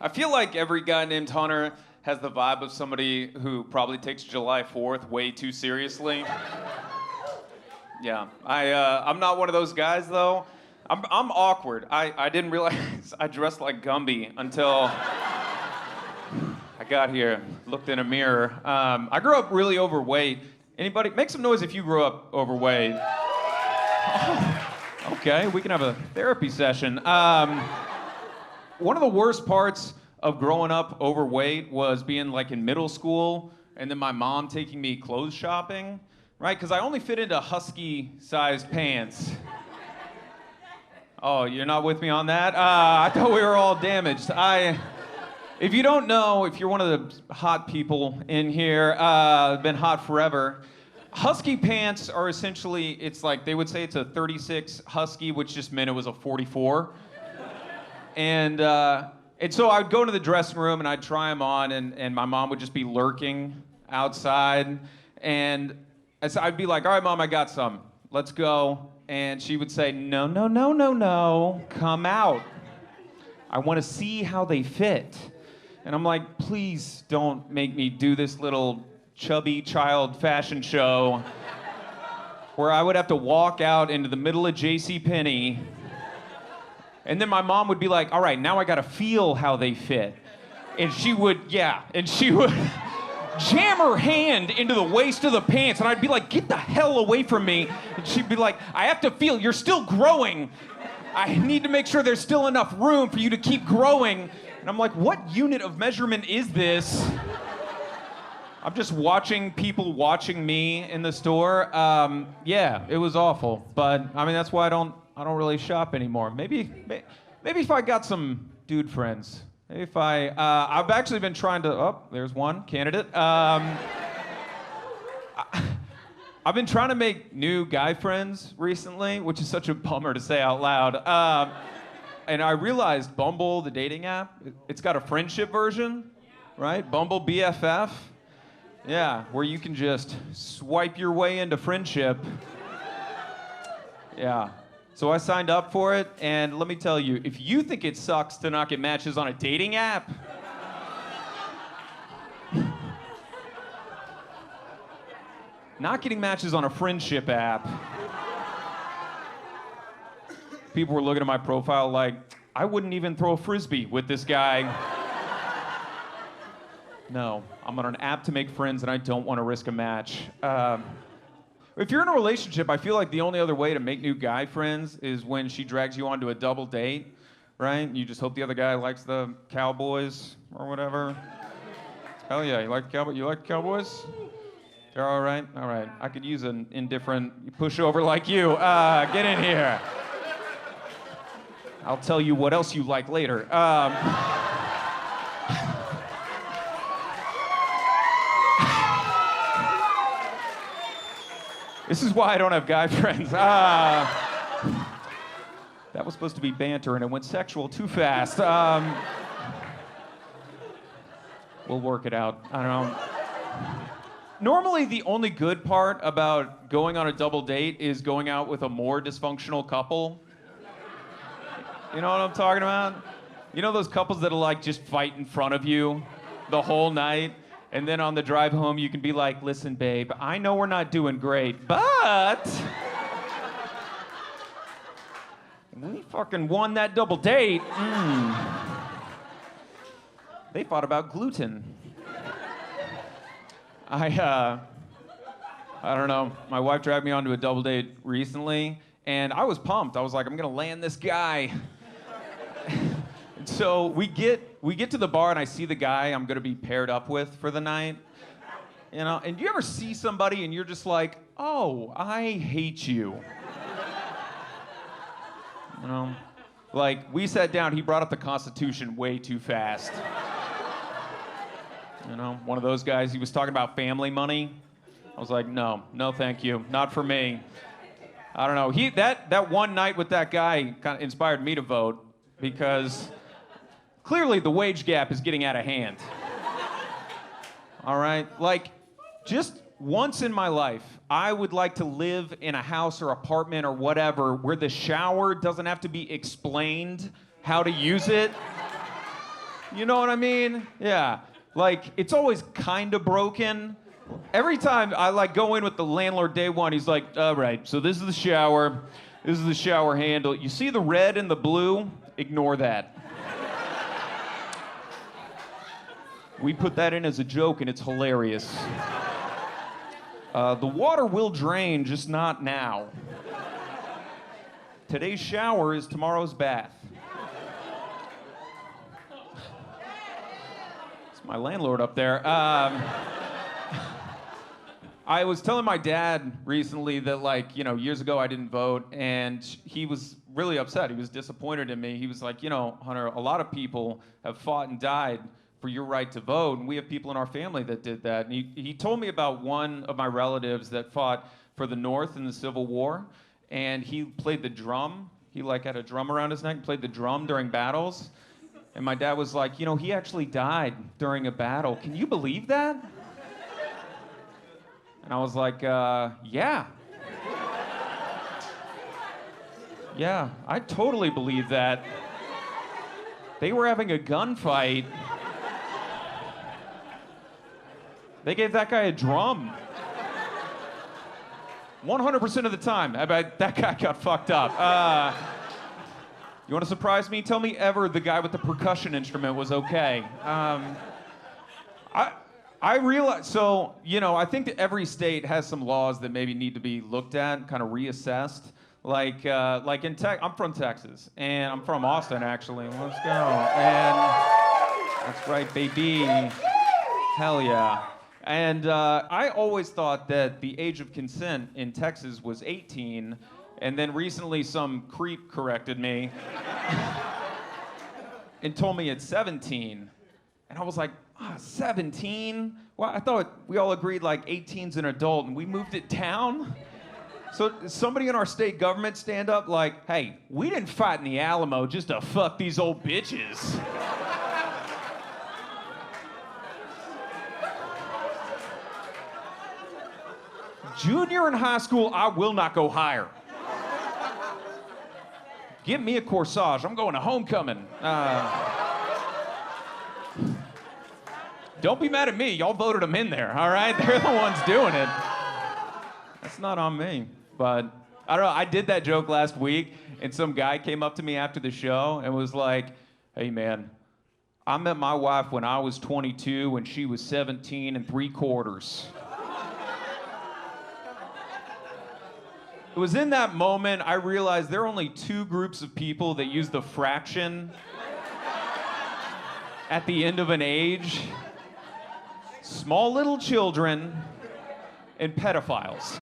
I feel like every guy named Hunter has the vibe of somebody who probably takes July 4th way too seriously. Yeah, I'm not one of those guys though. I'm awkward. I didn't realize I dressed like Gumby until I got here, looked in a mirror. I grew up really overweight. Anybody, make some noise if you grew up overweight. Oh, okay, we can have a therapy session. One of the worst parts of growing up overweight was being like in middle school and then my mom taking me clothes shopping, right? Because I only fit into husky-sized pants. Oh, you're not with me on that? I thought we were all damaged. If you don't know, if you're one of the hot people in here, been hot forever, husky pants are essentially, it's like, they would say it's a 36 husky, which just meant it was a 44. And so I would go into the dressing room and I'd try them on, and my mom would just be lurking outside. And so I'd be like, all right, Mom, I got some. Let's go. And she would say, no, no, no, no, no. Come out. I want to see how they fit. And I'm like, please don't make me do this little chubby child fashion show where I would have to walk out into the middle of JCPenney. And then my mom would be like, all right, now I gotta feel how they fit. And she would jam her hand into the waist of the pants, and I'd be like, get the hell away from me. And she'd be like, I have to feel, you're still growing. I need to make sure there's still enough room for you to keep growing. And I'm like, what unit of measurement is this? I'm just watching people watching me in the store. Yeah, it was awful. But I mean, that's why I don't really shop anymore. Maybe if I got some dude friends. Maybe if I've actually been trying to, oh, there's one candidate. I've been trying to make new guy friends recently, which is such a bummer to say out loud. And I realized Bumble, the dating app, it's got a friendship version, right? Bumble BFF. Yeah, where you can just swipe your way into friendship. Yeah. So I signed up for it, and let me tell you, if you think it sucks to not get matches on a dating app, not getting matches on a friendship app, people were looking at my profile like, I wouldn't even throw a frisbee with this guy. No, I'm on an app to make friends, and I don't want to risk a match. If you're in a relationship, I feel like the only other way to make new guy friends is when she drags you onto a double date, right? You just hope the other guy likes the Cowboys or whatever. Hell yeah, you like Cowboys? They're all right? All right. I could use an indifferent pushover like you. Get in here. I'll tell you what else you like later. This is why I don't have guy friends. That was supposed to be banter, and it went sexual too fast. We'll work it out. I don't know. Normally, the only good part about going on a double date is going out with a more dysfunctional couple. You know what I'm talking about? You know those couples that'll like just fight in front of you the whole night? And then on the drive home, you can be like, listen, babe, I know we're not doing great, but we fucking won that double date. They fought about gluten. I don't know. My wife dragged me onto a double date recently, and I was pumped. I was like, I'm gonna land this guy. So we get to the bar, and I see the guy I'm gonna be paired up with for the night. You know, and you ever see somebody and you're just like, oh, I hate you. You know? Like, we sat down, he brought up the Constitution way too fast. You know, one of those guys, he was talking about family money. I was like, no, thank you, not for me. I don't know, that one night with that guy kind of inspired me to vote, because clearly the wage gap is getting out of hand. All right, like, just once in my life, I would like to live in a house or apartment or whatever where the shower doesn't have to be explained how to use it. You know what I mean? Yeah. Like, it's always kind of broken. Every time I like go in with the landlord day one, he's like, all right, so this is the shower. This is the shower handle. You see the red and the blue? Ignore that. We put that in as a joke and it's hilarious. The water will drain, just not now. Today's shower is tomorrow's bath. It's my landlord up there. I was telling my dad recently that, like, you know, years ago I didn't vote, and he was really upset. He was disappointed in me. He was like, you know, Hunter, a lot of people have fought and died for your right to vote, and we have people in our family that did that. And he told me about one of my relatives that fought for the North in the Civil War, and he played the drum. He, like, had a drum around his neck and played the drum during battles. And my dad was like, you know, he actually died during a battle. Can you believe that? And I was like, yeah. Yeah, I totally believe that. They were having a gunfight. They gave that guy a drum. 100% of the time, I bet that guy got fucked up. You want to surprise me? Tell me ever the guy with the percussion instrument was okay. I realize, so, you know, I think that every state has some laws that maybe need to be looked at, kind of reassessed. Like in I'm from Texas, and I'm from Austin, actually. Let's go. And that's right, baby. Hell yeah. And I always thought that the age of consent in Texas was 18, and then recently some creep corrected me and told me it's 17. And I was like, 17? Well, I thought we all agreed like 18's an adult, and we moved it down? So somebody in our state government stand up like, hey, we didn't fight in the Alamo just to fuck these old bitches. Junior in high school, I will not go higher. Give me a corsage. I'm going to homecoming. Don't be mad at me. Y'all voted them in there, all right? They're the ones doing it. That's not on me. But I don't know. I did that joke last week, and some guy came up to me after the show and was like, hey, man, I met my wife when I was 22 and she was 17 3/4. It was in that moment I realized there are only two groups of people that use the fraction at the end of an age. Small little children and pedophiles.